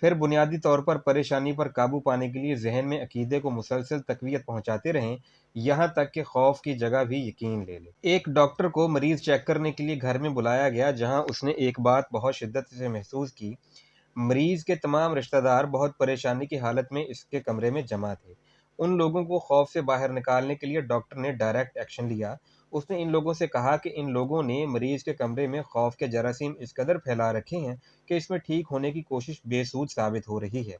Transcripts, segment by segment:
پھر بنیادی طور پر پریشانی پر قابو پانے کے لیے ذہن میں عقیدے کو مسلسل تقویت پہنچاتے رہیں، یہاں تک کہ خوف کی جگہ بھی یقین لے لے۔ ایک ڈاکٹر کو مریض چیک کرنے کے لیے گھر میں بلایا گیا، جہاں اس نے ایک بات بہت شدت سے محسوس کی۔ مریض کے تمام رشتہ دار بہت پریشانی کی حالت میں اس کے کمرے میں جمع تھے۔ ان لوگوں کو خوف سے باہر نکالنے کے لیے ڈاکٹر نے ڈائریکٹ ایکشن لیا۔ اس نے ان لوگوں سے کہا کہ ان لوگوں نے مریض کے کمرے میں خوف کے جراثیم اس قدر پھیلا رکھے ہیں کہ اس میں ٹھیک ہونے کی کوشش بے سود ثابت ہو رہی ہے۔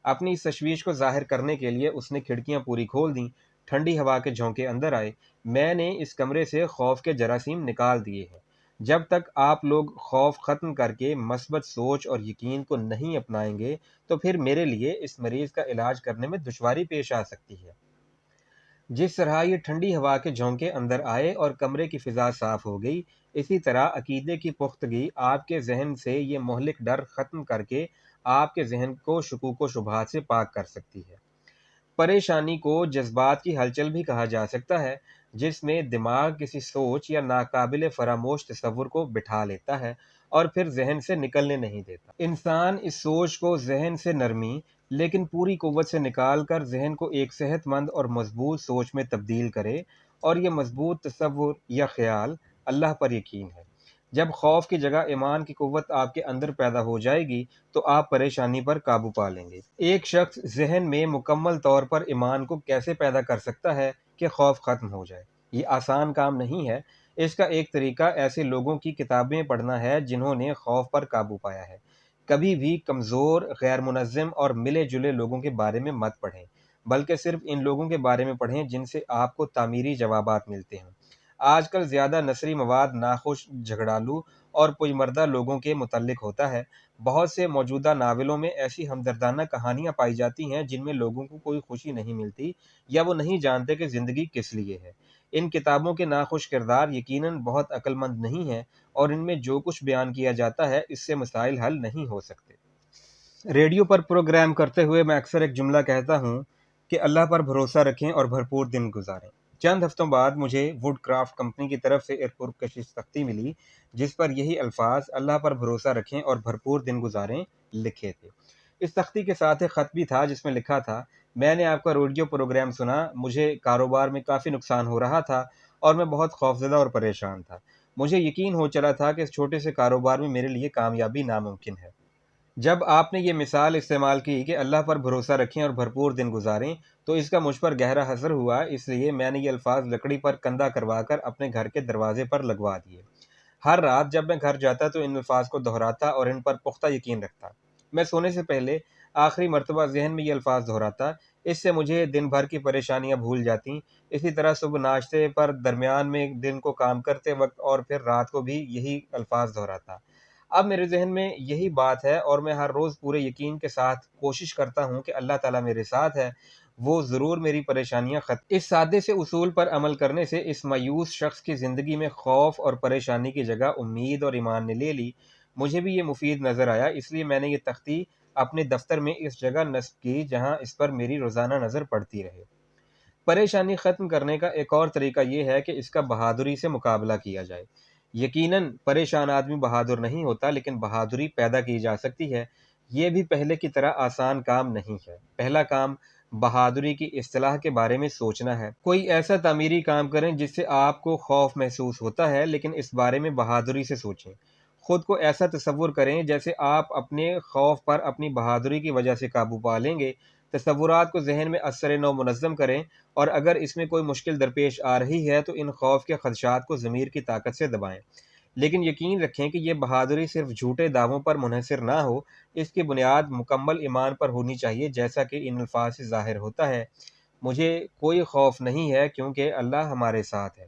اپنی اس تشویش کو ظاہر کرنے کے لیے اس نے کھڑکیاں پوری کھول دیں، ٹھنڈی ہوا کے جھونکے اندر آئے۔ میں نے اس کمرے سے خوف کے جراثیم نکال دیے ہیں۔ جب تک آپ لوگ خوف ختم کر کے مثبت سوچ اور یقین کو نہیں اپنائیں گے تو پھر میرے لیے اس مریض کا علاج کرنے میں دشواری پیش آ سکتی ہے۔ جس طرح یہ ٹھنڈی ہوا کے جھونکے اندر آئے اور کمرے کی فضا صاف ہو گئی، اسی طرح عقیدے کی پختگی آپ کے ذہن سے یہ مہلک ڈر ختم کر کے آپ کے ذہن کو شکوک و شبہات سے پاک کر سکتی ہے۔ پریشانی کو جذبات کی ہلچل بھی کہا جا سکتا ہے، جس میں دماغ کسی سوچ یا ناقابل فراموش تصور کو بٹھا لیتا ہے اور پھر ذہن سے نکلنے نہیں دیتا۔ انسان اس سوچ کو ذہن سے نرمی لیکن پوری قوت سے نکال کر ذہن کو ایک صحت مند اور مضبوط سوچ میں تبدیل کرے، اور یہ مضبوط تصور یا خیال اللہ پر یقین ہے۔ جب خوف کی جگہ ایمان کی قوت آپ کے اندر پیدا ہو جائے گی تو آپ پریشانی پر قابو پا لیں گے۔ ایک شخص ذہن میں مکمل طور پر ایمان کو کیسے پیدا کر سکتا ہے کہ خوف ختم ہو جائے؟ یہ آسان کام نہیں ہے۔ اس کا ایک طریقہ ایسے لوگوں کی کتابیں پڑھنا ہے جنہوں نے خوف پر قابو پایا ہے۔ کبھی بھی کمزور، غیر منظم اور ملے جلے لوگوں کے بارے میں مت پڑھیں، بلکہ صرف ان لوگوں کے بارے میں پڑھیں جن سے آپ کو تعمیری جوابات ملتے ہیں۔ آج کل زیادہ نثری مواد ناخوش، جھگڑالو اور پجمردہ لوگوں کے متعلق ہوتا ہے۔ بہت سے موجودہ ناولوں میں ایسی ہمدردانہ کہانیاں پائی جاتی ہیں جن میں لوگوں کو کوئی خوشی نہیں ملتی یا وہ نہیں جانتے کہ زندگی کس لیے ہے۔ ان کتابوں کے ناخوش کردار یقیناً بہت عقل مند نہیں ہیں، اور ان میں جو کچھ بیان کیا جاتا ہے اس سے مسائل حل نہیں ہو سکتے۔ ریڈیو پر پروگرام کرتے ہوئے میں اکثر ایک جملہ کہتا ہوں کہ اللہ پر بھروسہ رکھیں اور بھرپور دن گزاریں۔ چند ہفتوں بعد مجھے ووڈ کرافٹ کمپنی کی طرف سے ایک پرکشش تختی ملی جس پر یہی الفاظ اللہ پر بھروسہ رکھیں اور بھرپور دن گزاریں لکھے تھے۔ اس تختی کے ساتھ ایک خط بھی تھا جس میں لکھا تھا، میں نے آپ کا ریڈیو پروگرام سنا، مجھے کاروبار میں کافی نقصان ہو رہا تھا اور میں بہت خوفزدہ اور پریشان تھا۔ مجھے یقین ہو چلا تھا کہ اس چھوٹے سے کاروبار میں میرے لیے کامیابی ناممکن ہے۔ جب آپ نے یہ مثال استعمال کی کہ اللہ پر بھروسہ رکھیں اور بھرپور دن گزاریں تو اس کا مجھ پر گہرا اثر ہوا، اس لیے میں نے یہ الفاظ لکڑی پر کندہ کروا کر اپنے گھر کے دروازے پر لگوا دیے۔ ہر رات جب میں گھر جاتا تو ان الفاظ کو دہراتا اور ان پر پختہ یقین رکھتا۔ میں سونے سے پہلے آخری مرتبہ ذہن میں یہ الفاظ دہراتا، اس سے مجھے دن بھر کی پریشانیاں بھول جاتیں۔ اسی طرح صبح ناشتے پر، درمیان میں دن کو کام کرتے وقت اور پھر رات کو بھی یہی الفاظ دہراتا۔ اب میرے ذہن میں یہی بات ہے اور میں ہر روز پورے یقین کے ساتھ کوشش کرتا ہوں کہ اللہ تعالیٰ میرے ساتھ ہے، وہ ضرور میری پریشانیاں ختم۔ اس سادے سے اصول پر عمل کرنے سے اس مایوس شخص کی زندگی میں خوف اور پریشانی کی جگہ امید اور ایمان نے لے لی۔ مجھے بھی یہ مفید نظر آیا، اس لیے میں نے یہ تختی اپنے دفتر میں اس جگہ نصب کی جہاں اس پر میری روزانہ نظر پڑتی رہے۔ پریشانی ختم کرنے کا ایک اور طریقہ یہ ہے کہ اس کا بہادری سے مقابلہ کیا جائے۔ یقیناً پریشان آدمی بہادر نہیں ہوتا، لیکن بہادری پیدا کی جا سکتی ہے۔ یہ بھی پہلے کی طرح آسان کام نہیں ہے۔ پہلا کام بہادری کی اصطلاح کے بارے میں سوچنا ہے۔ کوئی ایسا تعمیری کام کریں جس سے آپ کو خوف محسوس ہوتا ہے، لیکن اس بارے میں بہادری سے سوچیں۔ خود کو ایسا تصور کریں جیسے آپ اپنے خوف پر اپنی بہادری کی وجہ سے قابو پا لیں گے۔ تصورات کو ذہن میں اثر نو منظم کریں، اور اگر اس میں کوئی مشکل درپیش آ رہی ہے تو ان خوف کے خدشات کو ضمیر کی طاقت سے دبائیں۔ لیکن یقین رکھیں کہ یہ بہادری صرف جھوٹے دعووں پر منحصر نہ ہو، اس کی بنیاد مکمل ایمان پر ہونی چاہیے، جیسا کہ ان الفاظ سے ظاہر ہوتا ہے، مجھے کوئی خوف نہیں ہے کیونکہ اللہ ہمارے ساتھ ہے۔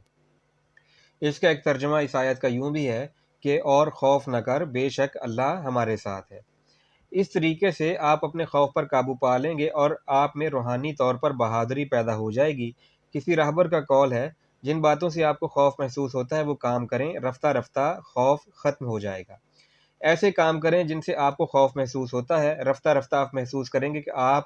اس کا ایک ترجمہ اس آیت کا یوں بھی ہے کہ اور خوف نہ کر، بے شک اللہ ہمارے ساتھ ہے۔ اس طریقے سے آپ اپنے خوف پر قابو پا لیں گے اور آپ میں روحانی طور پر بہادری پیدا ہو جائے گی۔ کسی راہبر کا قول ہے، جن باتوں سے آپ کو خوف محسوس ہوتا ہے وہ کام کریں، رفتہ رفتہ خوف ختم ہو جائے گا۔ ایسے کام کریں جن سے آپ کو خوف محسوس ہوتا ہے، رفتہ رفتہ آپ محسوس کریں گے کہ آپ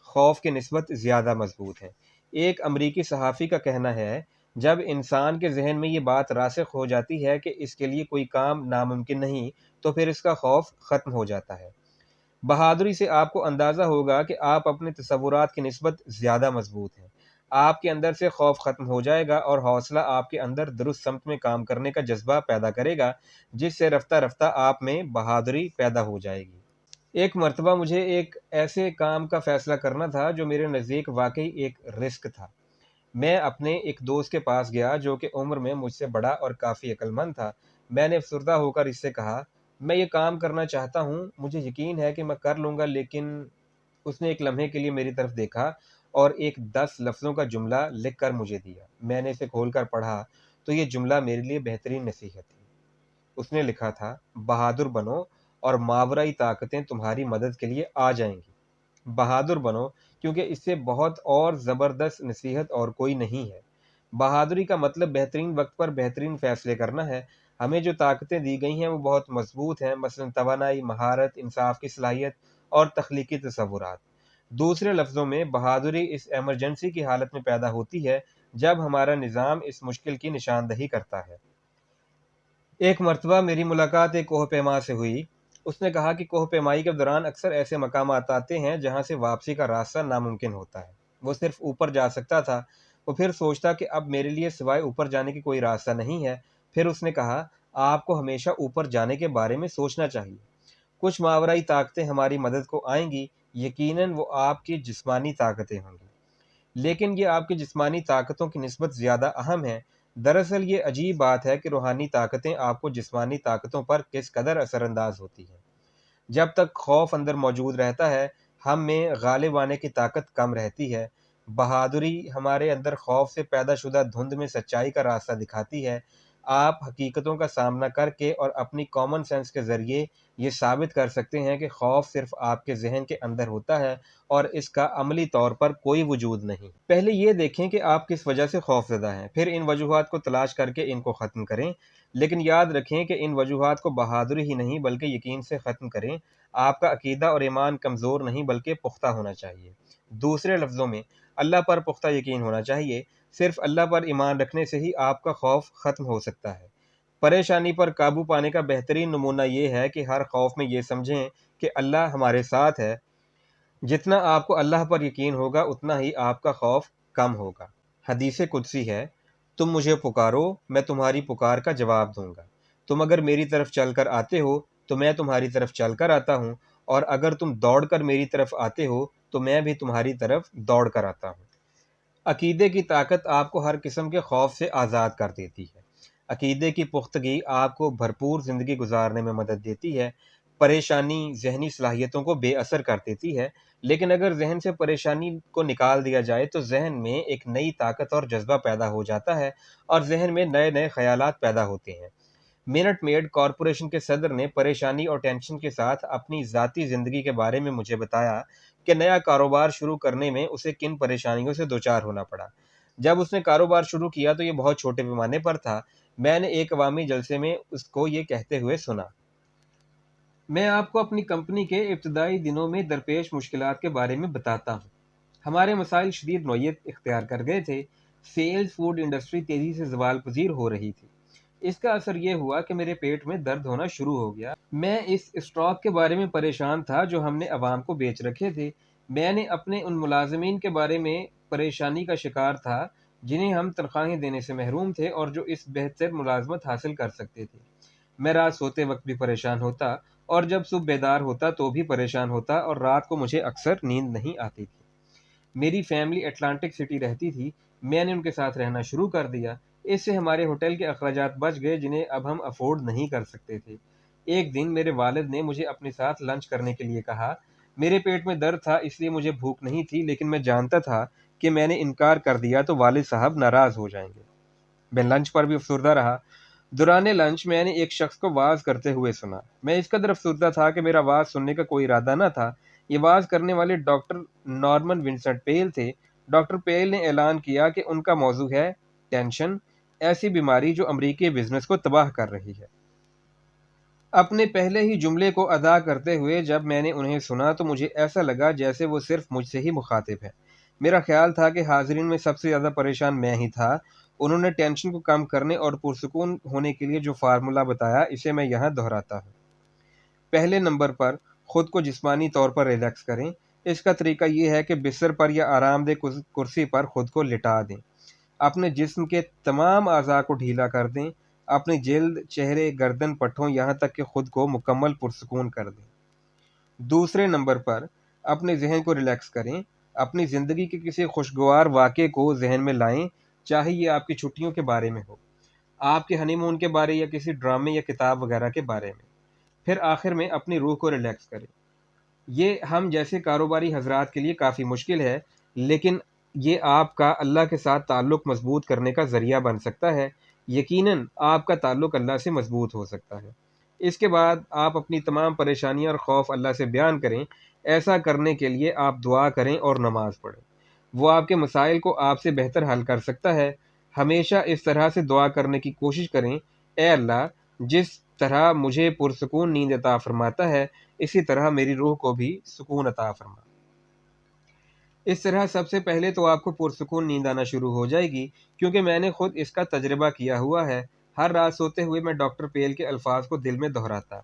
خوف کے نسبت زیادہ مضبوط ہیں۔ ایک امریکی صحافی کا کہنا ہے، جب انسان کے ذہن میں یہ بات راسخ ہو جاتی ہے کہ اس کے لیے کوئی کام ناممکن نہیں، تو پھر اس کا خوف ختم ہو جاتا ہے۔ بہادری سے آپ کو اندازہ ہوگا کہ آپ اپنے تصورات کی نسبت زیادہ مضبوط ہیں۔ آپ کے اندر سے خوف ختم ہو جائے گا اور حوصلہ آپ کے اندر درست سمت میں کام کرنے کا جذبہ پیدا کرے گا، جس سے رفتہ رفتہ آپ میں بہادری پیدا ہو جائے گی۔ ایک مرتبہ مجھے ایک ایسے کام کا فیصلہ کرنا تھا جو میرے نزدیک واقعی ایک رسک تھا۔ میں اپنے ایک دوست کے پاس گیا جو کہ عمر میں مجھ سے بڑا اور کافی عقل مند تھا۔ میں نے افسردہ ہو کر اس سے کہا، میں یہ کام کرنا چاہتا ہوں، مجھے یقین ہے کہ میں کر لوں گا، لیکن اس نے ایک لمحے کے لیے میری طرف دیکھا اور ایک 10 لفظوں کا جملہ لکھ کر مجھے دیا۔ میں نے اسے کھول کر پڑھا تو یہ جملہ میرے لیے بہترین نصیحت تھی۔ اس نے لکھا تھا، بہادر بنو اور ماورائی طاقتیں تمہاری مدد کے لیے آ جائیں گی۔ بہادر بنو، کیونکہ اس سے بہت اور زبردست نصیحت اور کوئی نہیں ہے۔ بہادری کا مطلب بہترین وقت پر بہترین فیصلے کرنا ہے۔ ہمیں جو طاقتیں دی گئی ہیں وہ بہت مضبوط ہیں، مثلا توانائی، مہارت، انصاف کی صلاحیت اور تخلیقی تصورات۔ دوسرے لفظوں میں، بہادری اس ایمرجنسی کی حالت میں پیدا ہوتی ہے جب ہمارا نظام اس مشکل کی نشاندہی کرتا ہے۔ ایک مرتبہ میری ملاقات ایک کوہ پیما سے ہوئی۔ اس نے کہا کہ کوہ پیمائی کے دوران اکثر ایسے مقامات آتے ہیں جہاں سے واپسی کا راستہ ناممکن ہوتا ہے۔ وہ صرف اوپر جا سکتا تھا۔ وہ پھر سوچتا کہ اب میرے لیے سوائے اوپر جانے کی کوئی راستہ نہیں ہے۔ پھر اس نے کہا، آپ کو ہمیشہ اوپر جانے کے بارے میں سوچنا چاہیے۔ کچھ ماورائی طاقتیں ہماری مدد کو آئیں گی، یقیناً وہ آپ کی جسمانی طاقتیں ہوں گی، لیکن یہ آپ کی جسمانی طاقتوں کی نسبت زیادہ اہم ہیں۔ دراصل یہ عجیب بات ہے کہ روحانی طاقتیں آپ کو جسمانی طاقتوں پر کس قدر اثر انداز ہوتی ہیں۔ جب تک خوف اندر موجود رہتا ہے، ہم میں غالب آنے کی طاقت کم رہتی ہے۔ بہادری ہمارے اندر خوف سے پیدا شدہ دھند میں سچائی کا راستہ دکھاتی ہے۔ آپ حقیقتوں کا سامنا کر کے اور اپنی کامن سینس کے ذریعے یہ ثابت کر سکتے ہیں کہ خوف صرف آپ کے ذہن کے اندر ہوتا ہے اور اس کا عملی طور پر کوئی وجود نہیں۔ پہلے یہ دیکھیں کہ آپ کس وجہ سے خوف زدہ ہیں، پھر ان وجوہات کو تلاش کر کے ان کو ختم کریں، لیکن یاد رکھیں کہ ان وجوہات کو بہادری ہی نہیں بلکہ یقین سے ختم کریں۔ آپ کا عقیدہ اور ایمان کمزور نہیں بلکہ پختہ ہونا چاہیے۔ دوسرے لفظوں میں، اللہ پر پختہ یقین ہونا چاہیے۔ صرف اللہ پر ایمان رکھنے سے ہی آپ کا خوف ختم ہو سکتا ہے۔ پریشانی پر قابو پانے کا بہترین نمونہ یہ ہے کہ ہر خوف میں یہ سمجھیں کہ اللہ ہمارے ساتھ ہے۔ جتنا آپ کو اللہ پر یقین ہوگا اتنا ہی آپ کا خوف کم ہوگا۔ حدیث قدسی ہے، تم مجھے پکارو، میں تمہاری پکار کا جواب دوں گا۔ تم اگر میری طرف چل کر آتے ہو تو میں تمہاری طرف چل کر آتا ہوں، اور اگر تم دوڑ کر میری طرف آتے ہو تو میں بھی تمہاری طرف دوڑ کر آتا ہوں۔ عقیدے کی طاقت آپ کو ہر قسم کے خوف سے آزاد کر دیتی ہے۔ عقیدے کی پختگی آپ کو بھرپور زندگی گزارنے میں مدد دیتی ہے۔ پریشانی ذہنی صلاحیتوں کو بے اثر کر دیتی ہے، لیکن اگر ذہن سے پریشانی کو نکال دیا جائے تو ذہن میں ایک نئی طاقت اور جذبہ پیدا ہو جاتا ہے اور ذہن میں نئے نئے خیالات پیدا ہوتے ہیں۔ منٹ میڈ کارپوریشن کے صدر نے پریشانی اور ٹینشن کے ساتھ اپنی ذاتی زندگی کے بارے میں مجھے بتایا کہ نیا کاروبار شروع کرنے میں اسے کن پریشانیوں سے دوچار ہونا پڑا۔ جب اس نے کاروبار شروع کیا تو یہ بہت چھوٹے پیمانے پر تھا۔ میں نے ایک عوامی جلسے میں اس کو یہ کہتے ہوئے سنا، میں آپ کو اپنی کمپنی کے ابتدائی دنوں میں درپیش مشکلات کے بارے میں بتاتا ہوں۔ ہمارے مسائل شدید نوعیت اختیار کر گئے تھے۔ سیلز فوڈ انڈسٹری تیزی سے زوال پذیر ہو رہی تھی۔ اس کا اثر یہ ہوا کہ میرے پیٹ میں درد ہونا شروع ہو گیا۔ میں اس اسٹاک کے بارے میں پریشان تھا جو ہم نے عوام کو بیچ رکھے تھے۔ میں نے اپنے ان ملازمین کے بارے میں پریشانی کا شکار تھا جنہیں ہم تنخواہیں دینے سے محروم تھے اور جو اس بہتر ملازمت حاصل کر سکتے تھے۔ میں رات سوتے وقت بھی پریشان ہوتا اور جب صبح بیدار ہوتا تو بھی پریشان ہوتا، اور رات کو مجھے اکثر نیند نہیں آتی تھی۔ میری فیملی اٹلانٹک سٹی رہتی تھی۔ میں نے ان کے ساتھ رہنا شروع کر دیا۔ اس سے ہمارے ہوٹل کے اخراجات بچ گئے جنہیں اب ہم افورڈ نہیں کر سکتے تھے۔ ایک دن میرے والد نے مجھے اپنے ساتھ لنچ کرنے کے لیے کہا۔ میرے پیٹ میں درد تھا اس لیے مجھے بھوک نہیں تھی، لیکن میں جانتا تھا کہ میں نے انکار کر دیا تو والد صاحب ناراض ہو جائیں گے۔ میں لنچ پر بھی افسردہ رہا۔ دوران لنچ میں نے ایک شخص کو واز کرتے ہوئے سنا۔ میں اس قدر افسردہ تھا کہ میرا واز سننے کا کوئی ارادہ نہ تھا۔ یہ واز کرنے والے ڈاکٹر نارمن ونسنٹ پیل تھے۔ ڈاکٹر پیل نے اعلان کیا کہ ان کا موضوع ہے ٹینشن، ایسی بیماری جو امریکی بزنس کو تباہ کر رہی ہے۔ اپنے پہلے ہی جملے کو ادا کرتے ہوئے جب میں نے انہیں سنا تو مجھے ایسا لگا جیسے وہ صرف مجھ سے ہی مخاطب ہے۔ میرا خیال تھا کہ حاضرین میں سب سے زیادہ پریشان میں ہی تھا۔ انہوں نے ٹینشن کو کم کرنے اور پرسکون ہونے کے لیے جو فارمولا بتایا اسے میں یہاں دہراتا ہوں۔ پہلے نمبر پر خود کو جسمانی طور پر ریلیکس کریں۔ اس کا طریقہ یہ ہے کہ بستر پر یا آرام دہ کرسی پر خود کو لٹا دیں۔ اپنے جسم کے تمام اعضاء کو ڈھیلا کر دیں، اپنی جلد، چہرے، گردن، پٹھوں، یہاں تک کہ خود کو مکمل پرسکون کر دیں۔ دوسرے نمبر پر اپنے ذہن کو ریلیکس کریں۔ اپنی زندگی کے کسی خوشگوار واقعے کو ذہن میں لائیں، چاہے یہ آپ کی چھٹیوں کے بارے میں ہو، آپ کے ہنی مون کے بارے یا کسی ڈرامے یا کتاب وغیرہ کے بارے میں۔ پھر آخر میں اپنی روح کو ریلیکس کریں۔ یہ ہم جیسے کاروباری حضرات کے لیے کافی مشکل ہے، لیکن یہ آپ کا اللہ کے ساتھ تعلق مضبوط کرنے کا ذریعہ بن سکتا ہے۔ یقیناً آپ کا تعلق اللہ سے مضبوط ہو سکتا ہے۔ اس کے بعد آپ اپنی تمام پریشانیاں اور خوف اللہ سے بیان کریں۔ ایسا کرنے کے لیے آپ دعا کریں اور نماز پڑھیں۔ وہ آپ کے مسائل کو آپ سے بہتر حل کر سکتا ہے۔ ہمیشہ اس طرح سے دعا کرنے کی کوشش کریں، اے اللہ، جس طرح مجھے پرسکون نیند عطا فرماتا ہے، اسی طرح میری روح کو بھی سکون عطا فرما۔ اس طرح سب سے پہلے تو آپ کو پرسکون نیند آنا شروع ہو جائے گی، کیونکہ میں نے خود اس کا تجربہ کیا ہوا ہے۔ ہر رات سوتے ہوئے میں ڈاکٹر پیل کے الفاظ کو دل میں دہراتا۔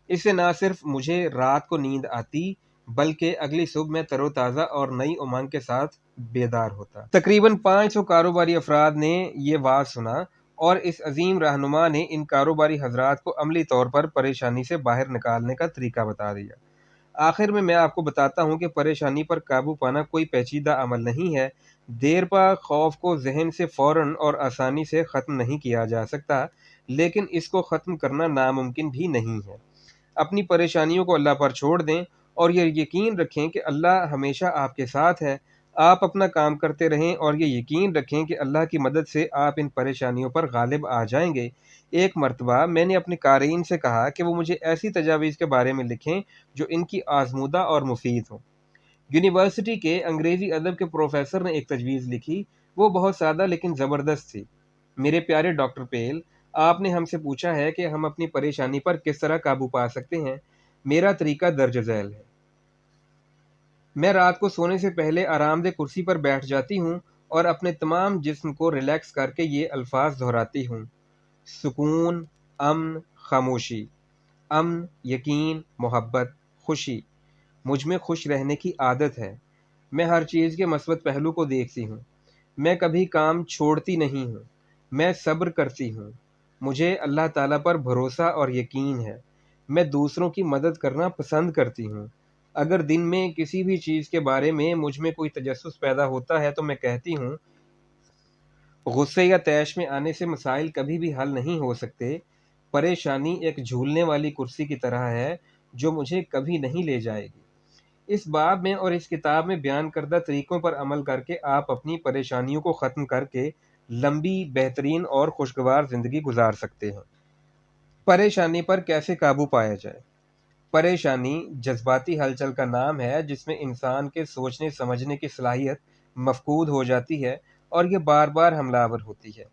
اس سے نہ صرف مجھے رات کو نیند آتی، بلکہ اگلی صبح میں تر و تازہ اور نئی امنگ کے ساتھ بیدار ہوتا۔ تقریباً 500 کاروباری افراد نے یہ واز سنا، اور اس عظیم رہنما نے ان کاروباری حضرات کو عملی طور پر پریشانی سے باہر نکالنے کا طریقہ بتا دیا۔ آخر میں آپ کو بتاتا ہوں کہ پریشانی پر قابو پانا کوئی پیچیدہ عمل نہیں ہے۔ دیر پا خوف کو ذہن سے فوراً اور آسانی سے ختم نہیں کیا جا سکتا، لیکن اس کو ختم کرنا ناممکن بھی نہیں ہے۔ اپنی پریشانیوں کو اللہ پر چھوڑ دیں اور یہ یقین رکھیں کہ اللہ ہمیشہ آپ کے ساتھ ہے۔ آپ اپنا کام کرتے رہیں اور یہ یقین رکھیں کہ اللہ کی مدد سے آپ ان پریشانیوں پر غالب آ جائیں گے۔ ایک مرتبہ میں نے اپنے قارئین سے کہا کہ وہ مجھے ایسی تجاویز کے بارے میں لکھیں جو ان کی آزمودہ اور مفید ہوں۔ یونیورسٹی کے انگریزی ادب کے پروفیسر نے ایک تجویز لکھی، وہ بہت سادہ لیکن زبردست تھی۔ میرے پیارے ڈاکٹر پیل، آپ نے ہم سے پوچھا ہے کہ ہم اپنی پریشانی پر کس طرح قابو پا سکتے ہیں۔ میرا طریقہ درج ذیل ہے۔ میں رات کو سونے سے پہلے آرام دہ کرسی پر بیٹھ جاتی ہوں اور اپنے تمام جسم کو ریلیکس کر کے یہ الفاظ دہراتی ہوں: سکون، امن، خاموشی۔ امن، یقین، محبت، خوشی۔ مجھ میں خوش رہنے کی عادت ہے۔ میں ہر چیز کے مثبت پہلو کو دیکھتی ہوں۔ میں کبھی کام چھوڑتی نہیں ہوں۔ میں صبر کرتی ہوں۔ مجھے اللہ تعالیٰ پر بھروسہ اور یقین ہے۔ میں دوسروں کی مدد کرنا پسند کرتی ہوں۔ اگر دن میں کسی بھی چیز کے بارے میں مجھ میں کوئی تجسس پیدا ہوتا ہے تو میں کہتی ہوں، غصے یا طیش میں آنے سے مسائل کبھی بھی حل نہیں ہو سکتے۔ پریشانی ایک جھولنے والی کرسی کی طرح ہے جو مجھے کبھی نہیں لے جائے گی۔ اس باب میں اور اس کتاب میں بیان کردہ طریقوں پر عمل کر کے آپ اپنی پریشانیوں کو ختم کر کے لمبی، بہترین اور خوشگوار زندگی گزار سکتے ہیں۔ پریشانی پر کیسے قابو پایا جائے؟ پریشانی جذباتی ہلچل کا نام ہے جس میں انسان کے سوچنے سمجھنے کی صلاحیت مفقود ہو جاتی ہے اور یہ بار بار حملہ آور ہوتی ہے۔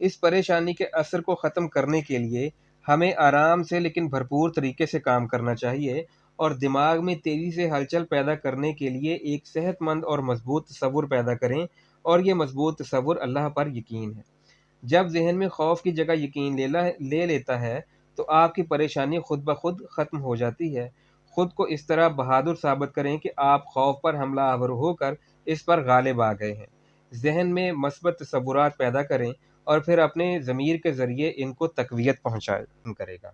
اس پریشانی کے اثر کو ختم کرنے کے لیے ہمیں آرام سے لیکن بھرپور طریقے سے کام کرنا چاہیے، اور دماغ میں تیزی سے ہلچل پیدا کرنے کے لیے ایک صحت مند اور مضبوط تصور پیدا کریں، اور یہ مضبوط تصور اللہ پر یقین ہے۔ جب ذہن میں خوف کی جگہ یقین لے لیتا ہے تو آپ کی پریشانی خود بخود ختم ہو جاتی ہے۔ خود کو اس طرح بہادر ثابت کریں کہ آپ خوف پر حملہ آور ہو کر اس پر غالب آ گئے ہیں۔ ذہن میں مثبت تصورات پیدا کریں اور پھر اپنے ضمیر کے ذریعے ان کو تقویت پہنچائیں کرے گا۔